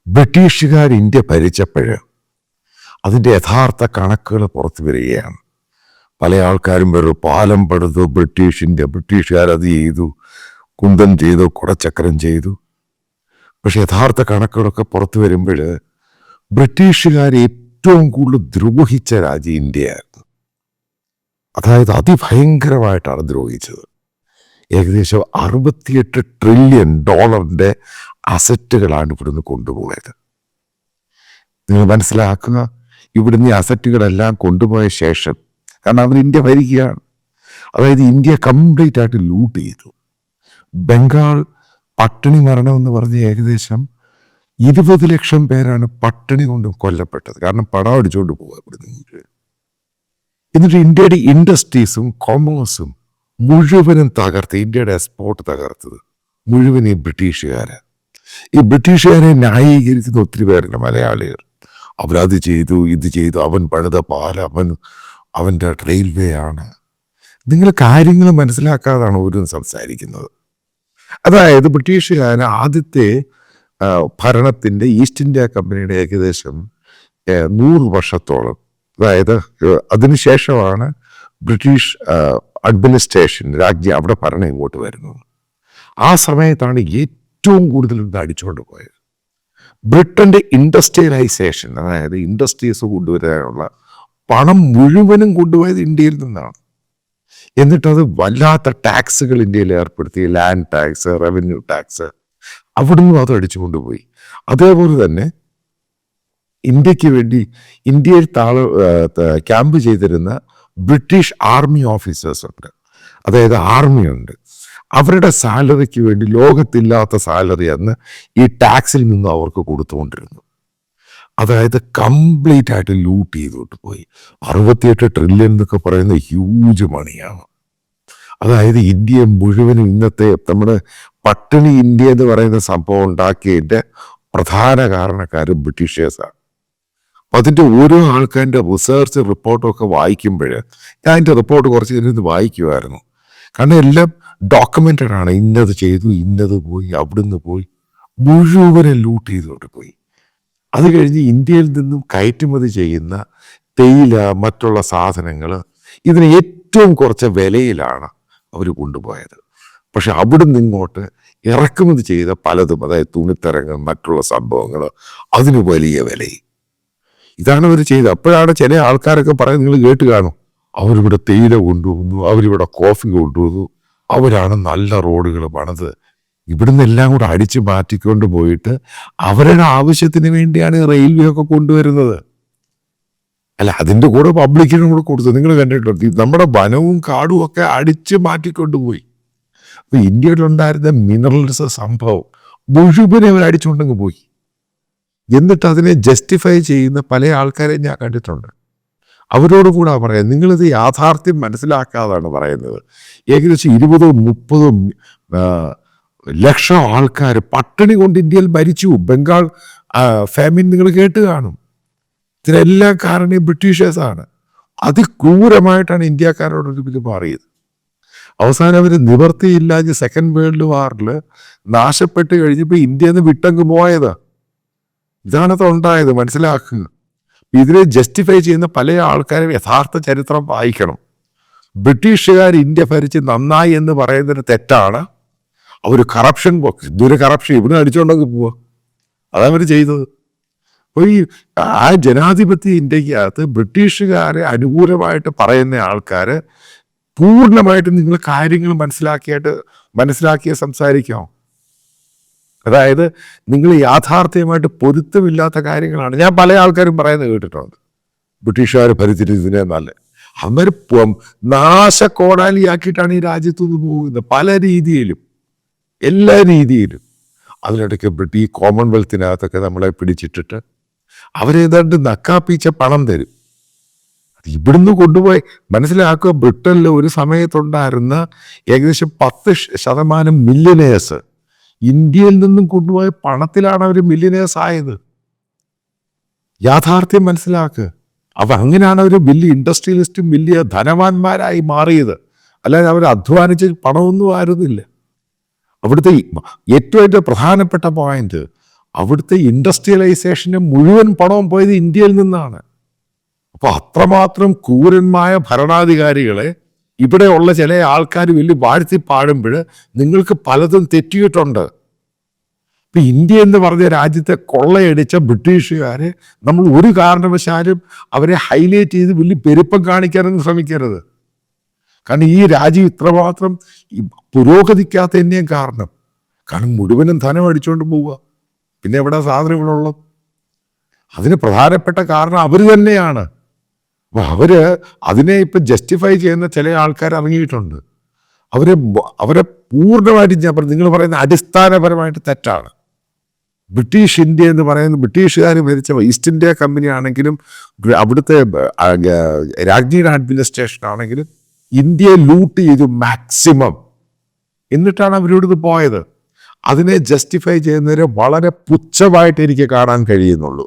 ബ്രിട്ടീഷുകാർ ഇന്ത്യ ഭരിച്ചപ്പോൾ അതിൻ്റെ യഥാർത്ഥ കണക്കുകൾ പുറത്തു വരികയാണ്. പല ആൾക്കാരും വെറും പാലം പടുത്തു, ബ്രിട്ടീഷുകാരത് ചെയ്തു, കുന്തം ചെയ്തു, കുടച്ചക്രം ചെയ്തു. പക്ഷെ യഥാർത്ഥ കണക്കുകളൊക്കെ പുറത്തു വരുമ്പോൾ ബ്രിട്ടീഷുകാർ ഏറ്റവും കൂടുതൽ ദ്രോഹിച്ച രാജ്യം ഇന്ത്യയായിരുന്നു. അതായത് അതിഭയങ്കരമായിട്ടാണ് ദ്രോഹിച്ചത്. ഏകദേശം 68 ട്രില്യൺ ഡോളറിൻ്റെ അസറ്റുകളാണ് ഇവിടുന്ന് കൊണ്ടുപോയത്. നിങ്ങൾ മനസ്സിലാക്കുക, ഇവിടുന്ന് ഈ അസറ്റുകളെല്ലാം കൊണ്ടുപോയ ശേഷം, കാരണം അവർ ഇന്ത്യ ഭരിക്കുകയാണ്, അതായത് ഇന്ത്യ കംപ്ലീറ്റ് ആയിട്ട് ലൂട്ട് ചെയ്തു. ബംഗാൾ പട്ടിണി മരണം എന്ന് പറഞ്ഞ് ഏകദേശം 20 ലക്ഷം പേരാണ് പട്ടിണി കൊണ്ട് കൊല്ലപ്പെട്ടത്. കാരണം പണം അടിച്ചുകൊണ്ട് പോവുക ഇവിടുന്ന്. എന്നിട്ട് ഇന്ത്യയുടെ ഇൻഡസ്ട്രീസും കൊമേഴ്സും മുഴുവനും തകർത്ത്, ഇന്ത്യയുടെ എക്സ്പോർട്ട് തകർത്തത് മുഴുവൻ ഈ ബ്രിട്ടീഷുകാരാണ്. ഈ ബ്രിട്ടീഷുകാരെ ന്യായീകരിക്കുന്ന ഒത്തിരി പേരുണ്ട് മലയാളികൾ. അവരത് ചെയ്തു, ഇത് ചെയ്തു, അവൻ പണിത പാലം, അവൻ്റെ റെയിൽവേ ആണ്. നിങ്ങൾ കാര്യങ്ങൾ മനസ്സിലാക്കാതാണ് ഓരോന്നും സംസാരിക്കുന്നത്. അതായത് ബ്രിട്ടീഷുകാർ ആദ്യത്തെ ഭരണത്തിൻ്റെ ഈസ്റ്റ് ഇന്ത്യ കമ്പനിയുടെ ഏകദേശം 100 വർഷത്തോളം, അതായത് അതിനുശേഷമാണ് ബ്രിട്ടീഷ് അഡ്മിനിസ്ട്രേഷൻ രാജ്യം അവിടെ ഭരണം ഇങ്ങോട്ട് വരുന്നത്. ആ സമയത്താണ് ഏറ്റവും കൂടുതൽ ഇത് അടിച്ചുകൊണ്ട് പോയത്. ബ്രിട്ടൻ്റെ ഇൻഡസ്ട്രിയലൈസേഷൻ, അതായത് ഇൻഡസ്ട്രീസ് കൊണ്ടുവരാനുള്ള പണം മുഴുവനും കൊണ്ടുപോയത് ഇന്ത്യയിൽ നിന്നാണ്. എന്നിട്ടത് വല്ലാത്ത ടാക്സുകൾ ഇന്ത്യയിൽ ഏർപ്പെടുത്തി, ലാൻഡ് ടാക്സ്, റവന്യൂ ടാക്സ്, അവിടുന്ന് അത് അടിച്ചു കൊണ്ടുപോയി. അതേപോലെ തന്നെ ഇന്ത്യക്ക് വേണ്ടി ഇന്ത്യയിൽ ക്യാമ്പ് ചെയ്തിരുന്ന ബ്രിട്ടീഷ് ആർമി ഓഫീസേഴ്സ് ഉണ്ട്, അതായത് ആർമിയുണ്ട്. അവരുടെ സാലറിക്ക് വേണ്ടി ലോകത്തില്ലാത്ത സാലറി അന്ന് ഈ ടാക്സിൽ നിന്ന് അവർക്ക് കൊടുത്തുകൊണ്ടിരുന്നു. അതായത് കംപ്ലീറ്റ് ആയിട്ട് ലൂട്ട് ചെയ്തോട്ട് പോയി. 68 ട്രില്യൺ എന്നൊക്കെ പറയുന്ന ഹ്യൂജ് മണിയാണ്. അതായത് ഇന്ത്യ മുഴുവനും ഇന്നത്തെ നമ്മുടെ പട്ടിണി ഇന്ത്യ എന്ന് പറയുന്ന സംഭവം ഉണ്ടാക്കിയതിൻ്റെ പ്രധാന കാരണക്കാർ ബ്രിട്ടീഷേഴ്സാണ്. അപ്പം അതിൻ്റെ ഓരോ ആൾക്കാരുടെ റിസർച്ച് റിപ്പോർട്ടൊക്കെ വായിക്കുമ്പോൾ, ഞാൻ അതിൻ്റെ റിപ്പോർട്ട് കുറച്ച് ഇരുന്ന് വായിക്കുമായിരുന്നു. കാരണം എല്ലാം ഡോക്യുമെൻ്റഡ് ആണ്. ഇന്നത് ചെയ്തു, ഇന്നത് പോയി, അവിടുന്ന് പോയി, മുഴുവനും ലൂട്ട് ചെയ്തോട്ട് പോയി. അത് കഴിഞ്ഞ് ഇന്ത്യയിൽ നിന്നും കയറ്റുമതി ചെയ്യുന്ന തേയില, മറ്റുള്ള സാധനങ്ങൾ, ഇതിന് ഏറ്റവും കുറച്ച വിലയിലാണ് അവർ കൊണ്ടുപോയത്. പക്ഷെ അവിടുന്ന് ഇങ്ങോട്ട് ഇറക്കുമതി ചെയ്ത പലതും, അതായത് തുണിത്തരങ്ങൾ, മറ്റുള്ള സംഭവങ്ങൾ, അതിന് വലിയ വിലയും. ഇതാണ് അവർ ചെയ്തത്. അപ്പോഴാണ് ചില ആൾക്കാരൊക്കെ പറയുന്നത്, നിങ്ങൾ കേട്ട് കാണും, അവരിവിടെ തേയില കൊണ്ടുവന്നു, അവരിവിടെ കോഫി കൊണ്ടുവന്നു, അവരാണ് നല്ല റോഡുകൾ പണിത്. ഇവിടുന്ന് എല്ലാം കൂടെ അടിച്ചു മാറ്റിക്കൊണ്ട് പോയിട്ട് അവരുടെ ആവശ്യത്തിന് വേണ്ടിയാണ് റെയിൽവേ ഒക്കെ കൊണ്ടുവരുന്നത്. അല്ല, അതിൻ്റെ കൂടെ പബ്ലിക്കിനും കൂടെ കൊടുത്തു. നിങ്ങൾ കണ്ടിട്ടുണ്ട്, നമ്മുടെ വനവും കാടും ഒക്കെ അടിച്ച് മാറ്റിക്കൊണ്ടുപോയി. അപ്പൊ ഇന്ത്യയിലുണ്ടായിരുന്ന മിനറൽസ് സംഭവം മുഴുവനെ അവർ അടിച്ചുകൊണ്ടങ്ങ് പോയി. എന്നിട്ട് അതിനെ ജസ്റ്റിഫൈ ചെയ്യുന്ന പല ആൾക്കാരെ ഞാൻ കണ്ടിട്ടുണ്ട്. അവരോട് കൂടെ പറയാം, നിങ്ങളിത് യാഥാർത്ഥ്യം മനസ്സിലാക്കാതാണ് പറയുന്നത്. ഏകദേശം 20-30 ലക്ഷം ആൾക്കാർ പട്ടിണി കൊണ്ട് ഇന്ത്യയിൽ മരിച്ചു. ബംഗാൾ ഫാമിൻ നിങ്ങൾ കേട്ട് കാണും. ഇതിനെല്ലാം കാരണം ബ്രിട്ടീഷേഴ്സാണ്. അതിക്രൂരമായിട്ടാണ് ഇന്ത്യക്കാരോടൊരു ഇത് മാറിയത്. അവസാനം അവർ നിവർത്തിയില്ലാതെ സെക്കൻഡ് വേൾഡ് വാറിൽ നാശപ്പെട്ട് കഴിഞ്ഞപ്പോൾ ഇന്ത്യയിൽ നിന്ന് വിട്ടങ്ങ് പോയത്. ഇതാണത് ഉണ്ടായത്, മനസ്സിലാക്കുക. ഇതിനെ ജസ്റ്റിഫൈ ചെയ്യുന്ന പല ആൾക്കാരും യഥാർത്ഥ ചരിത്രം വായിക്കണം. ബ്രിട്ടീഷുകാർ ഇന്ത്യ ഭരിച്ച് നന്നായി എന്ന് പറയുന്നതിന് തെറ്റാണ്. അവർ കറപ്ഷൻ, ഇതൊരു കറപ്ഷൻ ഇവിടെ അടിച്ചുകൊണ്ടങ്ങ് പോവുക, അതവർ ചെയ്തത്. അപ്പോൾ ഈ ആ ജനാധിപത്യ ഇന്ത്യക്കകത്ത് ബ്രിട്ടീഷുകാരെ അനുകൂലമായിട്ട് പറയുന്ന ആൾക്കാർ പൂർണ്ണമായിട്ട് നിങ്ങൾ കാര്യങ്ങൾ മനസ്സിലാക്കിയ സംസാരിക്കാം. അതായത് നിങ്ങൾ യാഥാർത്ഥ്യമായിട്ട് പൊരുത്തമില്ലാത്ത കാര്യങ്ങളാണ്. ഞാൻ പല ആൾക്കാരും പറയുന്നത് കേട്ടിട്ടുണ്ട്, ബ്രിട്ടീഷുകാർ ഭരിച്ചിട്ട് ഇതിനെ നല്ല, അവർ നാശക്കോടാലിയാക്കിയിട്ടാണ് ഈ രാജ്യത്തുനിന്ന് പോകുന്നത് പല രീതിയിലും, എല്ലാ രീതിയിലും. അതിനിടയ്ക്ക് ഈ കോമൺവെൽത്തിനകത്തൊക്കെ നമ്മളെ പിടിച്ചിട്ടിട്ട് അവരേതാണ്ട് നക്കാപ്പിച്ച പണം തരും. ഇവിടുന്ന് കൊണ്ടുപോയി മനസ്സിലാക്കുക, ബ്രിട്ടനിൽ ഒരു സമയത്തുണ്ടായിരുന്ന ഏകദേശം 10% മില്യനേഴ്സ് ഇന്ത്യയിൽ നിന്നും കൊണ്ടുപോയ പണത്തിലാണ് അവർ മില്യനേഴ്സ് ആയത്. യാഥാർത്ഥ്യം മനസ്സിലാക്കുക. അപ്പം അങ്ങനെയാണ് അവർ വലിയ ഇൻഡസ്ട്രിയലിസ്റ്റും വലിയ ധനവാന്മാരായി മാറിയത്. അല്ലാതെ അവർ അധ്വാനിച്ച് പണമൊന്നും ആയിരുന്നില്ല. അവിടുത്തെ ഏറ്റവും പ്രധാനപ്പെട്ട പോയിന്റ്, അവിടുത്തെ ഇൻഡസ്ട്രിയലൈസേഷന് മുഴുവൻ പണവും പോയത് ഇന്ത്യയിൽ നിന്നാണ്. അപ്പോൾ അത്രമാത്രം ക്രൂരന്മായ ഭരണാധികാരികളെ ഇവിടെയുള്ള ചില ആൾക്കാർ വലിയ വാഴ്ത്തി പാടുമ്പോൾ നിങ്ങൾക്ക് പലതും തെറ്റിയിട്ടുണ്ട്. ഇപ്പം ഇന്ത്യ എന്ന് പറഞ്ഞ രാജ്യത്തെ കൊള്ളയടിച്ച ബ്രിട്ടീഷുകാരെ നമ്മൾ ഒരു കാരണവശാലും അവരെ ഹൈലൈറ്റ് ചെയ്ത് വലിയ പെരുപ്പം കാണിക്കാനൊന്നും ശ്രമിക്കരുത്. കാരണം ഈ രാജ്യം ഇത്രമാത്രം പുരോഗതിക്കാത്തതിൻ്റെയും കാരണം മുഴുവനും ധനം അടിച്ചുകൊണ്ട് പോവുക. പിന്നെ എവിടെ സാധനങ്ങളുള്ളത്? അതിന് പ്രധാനപ്പെട്ട കാരണം അവർ തന്നെയാണ്. അപ്പം അതിനെ ഇപ്പം ജസ്റ്റിഫൈ ചെയ്യുന്ന ചില ആൾക്കാർ ഇറങ്ങിയിട്ടുണ്ട്. അവരെ പൂർണ്ണമായിട്ട് ഞാൻ പറഞ്ഞു, നിങ്ങൾ പറയുന്ന അടിസ്ഥാനപരമായിട്ട് തെറ്റാണ്. ബ്രിട്ടീഷ് ഇന്ത്യ എന്ന് പറയുന്നത് ബ്രിട്ടീഷുകാർ ഭരിച്ച ഈസ്റ്റ് ഇന്ത്യ കമ്പനി ആണെങ്കിലും അവിടുത്തെ രാജ്ഞിയുടെ അഡ്മിനിസ്ട്രേഷൻ ആണെങ്കിലും ഇന്ത്യയെ ലൂട്ട് ചെയ്തു മാക്സിമം. എന്നിട്ടാണ് അവരിവിടുന്ന് പോയത്. അതിനെ ജസ്റ്റിഫൈ ചെയ്യുന്നവരെ വളരെ പുച്ഛമായിട്ട് എനിക്ക് കാണാൻ കഴിയുന്നുള്ളൂ.